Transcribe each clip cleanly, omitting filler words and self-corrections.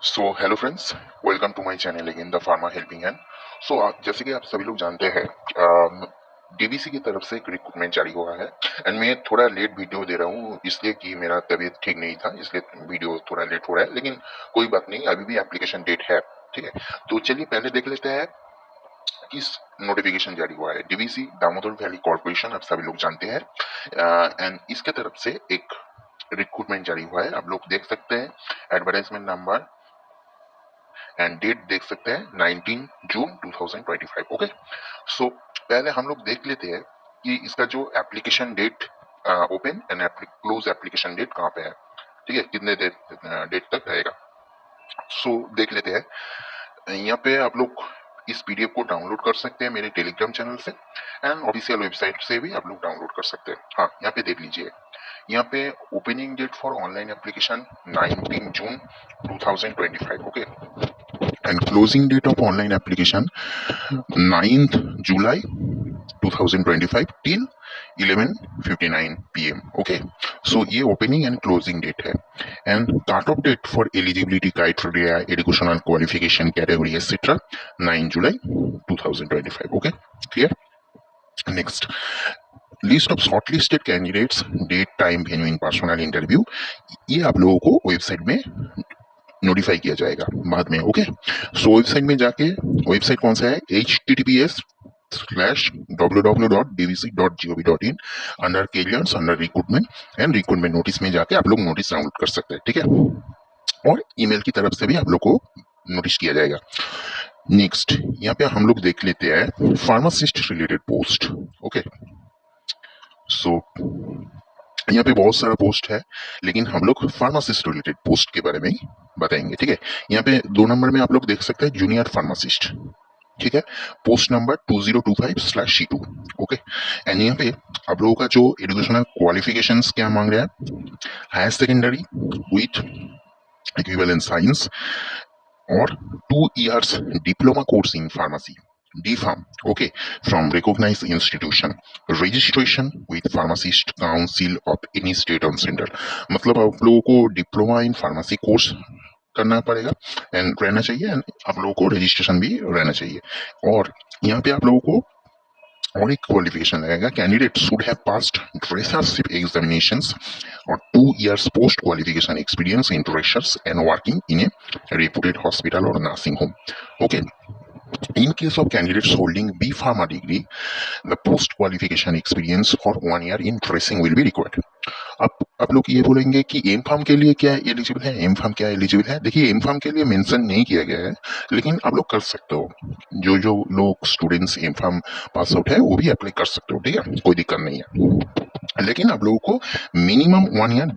So hello friends, welcome to my channel again the pharma helping hand. जैसे कि आप सभी लोग जानते हैं, डीवीसी की तरफ से एक रिक्रूटमेंट जारी हुआ है एंड मैं थोड़ा लेट वीडियो दे रहा हूँ इसलिए कि मेरा तबीयत ठीक नहीं था, इसलिए वीडियो थोड़ा लेट हो रहा है। लेकिन कोई बात नहीं, अभी भी एप्लीकेशन डेट है। ठीक है, तो चलिए पहले देख लेते हैं किस नोटिफिकेशन जारी हुआ है। डीवीसी दामोदर वैली कॉर्पोरेशन, आप सभी लोग जानते हैं, एंड इसके तरफ से एक रिक्रूटमेंट जारी हुआ है। आप लोग देख सकते हैं एडवर्टाइजमेंट नंबर एंड डेट देख सकते हैं 19 जून 2025। ओके, सो पहले हम लोग देख लेते हैं कि इसका जो application date open and close application date कहाँ पे है। ठीक है, कितने डेट तक रहेगा। देख लेते हैं। यहाँ पे आप लोग इस पीडीएफ को डाउनलोड कर सकते हैं मेरे टेलीग्राम चैनल से एंड ऑफिशियल वेबसाइट से भी आप लोग डाउनलोड कर सकते हैं। हाँ, यहाँ पे देख लीजिए, यहाँ पे opening date for online application 19 June 2025। Okay, and closing date of online application 9th July 2025 till 11:59 PM. Okay, so ये opening and closing date है and cut off date for eligibility criteria, educational qualification category etc. 9 July 2025. Okay, clear? Next, list of shortlisted candidates, date time venue in personal interview, ये आप लोगों को website में notify किया जाएगा बाद में। ओके, सो वेबसाइट में जाके, वेबसाइट कौन सा है, https://www.dvc.gov.in under carriers, under recruitment and recruitment notice में जाके आप लोग नोटिस डाउनलोड कर सकते हैं। ठीक है, और ईमेल की तरफ से भी आप लोग को नोटिस किया जाएगा। नेक्स्ट, यहाँ पे हम लोग देख लेते हैं pharmacist related post. Okay, so यहाँ पे बहुत सारा पोस्ट है, लेकिन हम लोग फार्मासिस्ट रिलेटेड पोस्ट के बारे में ही बताएंगे। ठीक है, यहाँ पे 2 नंबर में आप लोग देख सकते हैं जूनियर फार्मासिस्ट। ठीक है, post number 2025/C2। Okay, and यहाँ पे आप लोगों का जो एजुकेशनल क्वालिफिकेशंस क्या मांग रहा है, higher secondary with equivalent science और 2 years diploma course in pharmacy, DPharm, okay, from recognized institution, registration with pharmacist council of any state or center। मतलब आप लोगों को डिप्लोमा इन फार्मेसी कोर्स करना पड़ेगा एंड रहना चाहिए, एंड आप लोगों को रजिस्ट्रेशन भी रहना चाहिए। और यहाँ पे आप लोगों को और एक क्वालिफिकेशन लगेगा, candidate should have passed dressership examinations और 2 years post qualification experience in dressers and working in a reputed hospital और nursing home. Okay, in case of candidates holding B Pharma degree, the post qualification experience for 1 year in dressing will be required। अब आप लोग ये बोलेंगे कि M farm के लिए क्या एलिजिबल है, एम फार्म क्या एलिजिबल है। देखिए, एम फार्म के लिए मेंशन नहीं किया गया है, लेकिन आप लोग कर सकते हो। जो जो लोग students M pharm pass out है वो भी अप्लाई कर सकते हो। ठीक है, कोई दिक्कत नहीं है, लेकिन आप लोगों को मिनिमम 1 year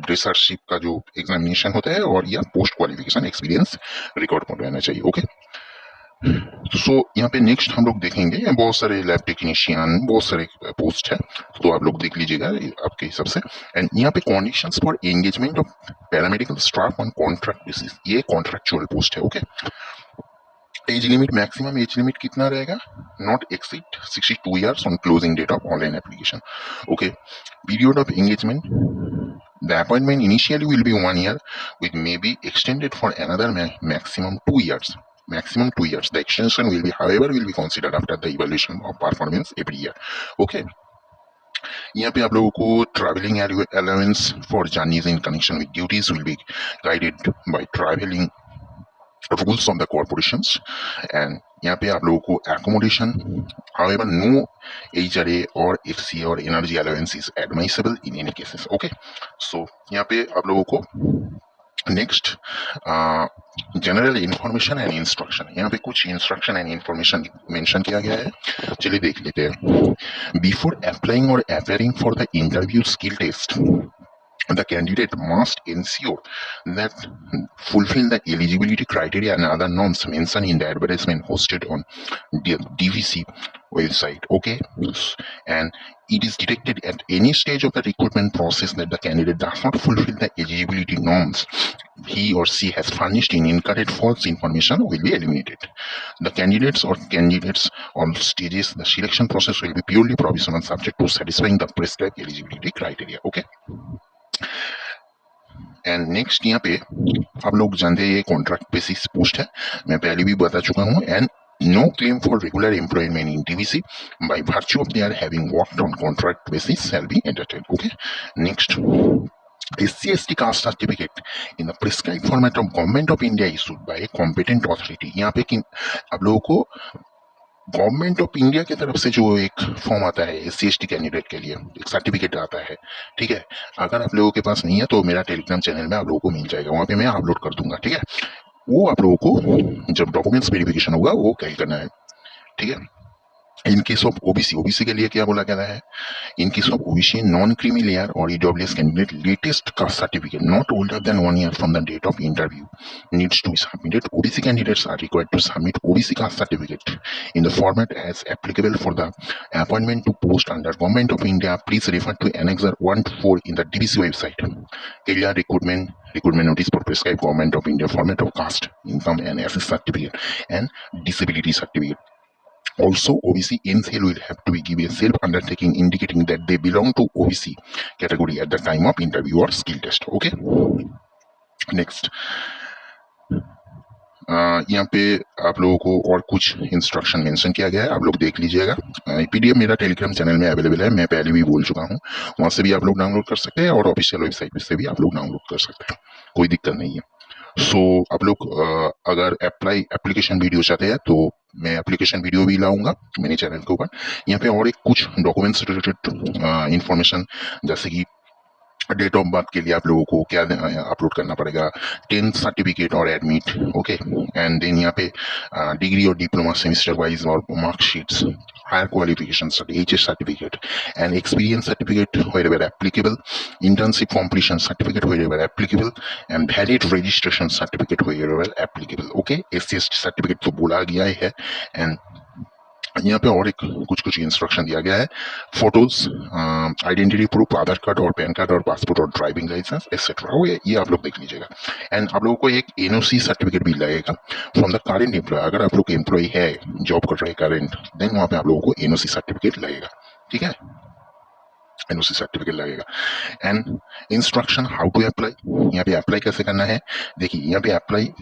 ड्रेसरशिप का जो एग्जामिनेशन होता है और या पोस्ट क्वालिफिकेशन एक्सपीरियंस रिकॉर्ड में रहना चाहिए। ओके, यहाँ पे नेक्स्ट हम लोग देखेंगे, बहुत सारे लैब टेक्नीशियन, बहुत सारे पोस्ट है, तो आप लोग देख लीजिएगा आपके हिसाब से। एंड यहाँ पे conditions for engagement of paramedical staff on contract basis, ये कॉन्ट्रैक्चुअल पोस्ट है। Okay, age limit, maximum age limit कितना रहेगा, not exceed 62 years on closing date of online application. Okay, period of engagement, the appointment initially will be 1 year which may be extended for another maximum 2 years, maximum 2 years। The extension will be, however, will be considered after the evaluation of performance every year। Okay, यहाँ पे आप लोगों को travelling allowance for journeys in connection with duties will be guided by travelling rules of the corporations. And यहाँ पे आप लोगों को accommodation, however no HRA or FC और energy allowance is admissible in any cases. Okay, so यहाँ पे आप लोगों को next general information and instruction, यहाँ पे कुछ इंस्ट्रक्शन एंड इंफॉर्मेशन मेंशन किया गया है, चलिए देख लेते हैं। बिफोर अप्लाइंग और appearing for the interview skill test, the candidate must ensure that fulfill the eligibility criteria and other norms mentioned in the advertisement hosted on DVC website। Okay, and it is detected at any stage of the recruitment process that the candidate does not fulfill the eligibility norms he or she has furnished in incorrect false information will be eliminated। The candidates on stages, the selection process will be purely provisional subject to satisfying the prescribed eligibility criteria। Okay, and next यहाँ पे आप लोग जानते हैं ये contract basis post है, मैं पहले भी बता चुका हूँ। And no claim for regular employment in TVC by virtue of their having worked on contract basis shall be entertained. Okay, next, SC/ST caste certificate in the prescribed format of Government of India issued by a competent authority। यहाँ पे आप लोगों को government of India की तरफ से जो एक फॉर्म आता है SC/ST कैंडिडेट के लिए, एक सर्टिफिकेट आता है, ठीक है। अगर आप लोगों के पास नहीं है तो मेरा टेलीग्राम चैनल में आप लोगों को मिल जाएगा, वहाँ पे मैं अपलोड कर दूंगा, ठीक है। वो आप लोगों को जब डॉक्यूमेंट्स वेरिफिकेशन होगा वो कैरी करना है, ठीक है। इन केस ऑफ ओबीसी के लिए क्या बोला गया है, in case of OBC non creamy layer और EWS candidate latest caste certificate not older than 1 year from the date of interview needs to be submitted। OBC candidates are required to submit OBC caste certificate in the format as applicable for the appointment to post under Government of India। Please refer to Annexure 1 to 4 in the DVC website। Career recruitment notice for prescribed Government of India format of caste, income and SS certificate and disability certificate। Also, OBC MCL will have to give a self-undertaking indicating that they belong to OBC category at the time of interview or skill test। Okay, next, यहाँ पे आप लोगों को और कुछ instruction mention किया गया है, आप लोग देख लीजिएगा। PDF मेरा टेलीग्राम चैनल में अवेलेबल है, मैं पहले भी बोल चुका हूँ, वहाँ से भी आप लोग डाउनलोड कर सकते हैं और ऑफिशियल वेबसाइट से भी आप लोग डाउनलोड कर सकते हैं, कोई दिक्कत नहीं है। सो आप लोग अगर एप्लीकेशन वीडियो चाहते हैं तो मैं एप्लीकेशन वीडियो भी लाऊंगा मेरे चैनल के ऊपर। यहाँ पे और एक कुछ डॉक्यूमेंट्स रिलेटेड इंफॉर्मेशन, जैसे कि डेट ऑफ बर्थ के लिए आप लोगों को क्या अपलोड करना पड़ेगा, 10th सर्टिफिकेट और एडमिट, ओके। एंड देन यहाँ पे डिग्री और डिप्लोमा सेमेस्टर वाइज और marksheets, higher qualification HS certificate and experience certificate wherever applicable, internship completion certificate wherever applicable and valid registration certificate wherever applicable। okay, SC/ST certificate तो बोला गया है। And यहाँ पे और एक कुछ इंस्ट्रक्शन दिया गया है, फोटोज, आइडेंटिटी प्रूफ, आधार कार्ड और पैन कार्ड और पासपोर्ट और ड्राइविंग लाइसेंस एक्सेट्रा, हो ये आप लोग देख लीजिएगा। एंड आप लोगों को एक NOC सर्टिफिकेट भी लगेगा फ्रॉम द करेंट एम्प्लॉय। अगर आप लोग एम्प्लॉय है, जॉब कर रहे हैं करेंट, देन वहाँ पे आप लोगों को NOC सर्टिफिकेट लगेगा, ठीक है, NOC सर्टिफिकेट लगेगा। And instruction how to apply, यहाँ पे अप्लाई कैसे करना है, देखिए यहाँ पे अप्लाई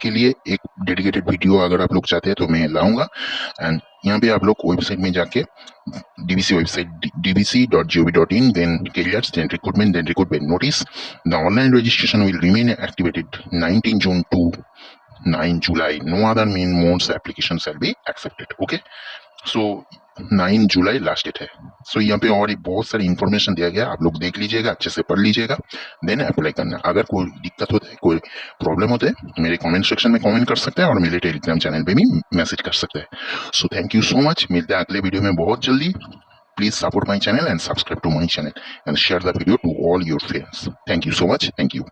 के लिए एक डेडिकेटेड वीडियो अगर आप लोग चाहते हैं तो मैं लाऊंगा। एंड यहाँ पे आप लोग वेबसाइट में जाके DVC website dvc.gov.in, then careers, then recruitment notice। The online registration will remain activated 19 June to 9 July। No other main modes application shall be accepted। okay, so 9 July last date है। सो यहाँ पे और बहुत सारी information दिया गया, आप लोग देख लीजिएगा, अच्छे से पढ़ लीजिएगा, देन अप्लाई करना। अगर कोई दिक्कत होता है, कोई प्रॉब्लम होता है, मेरे कमेंट सेक्शन में कमेंट कर सकते हैं और मेरे टेलीग्राम चैनल पे भी मैसेज कर सकते हैं। So thank you so much, मिलते हैं अगले वीडियो में बहुत जल्दी। Please support my channel and subscribe to my channel and share the video to all your friends. Thank you so much, thank you.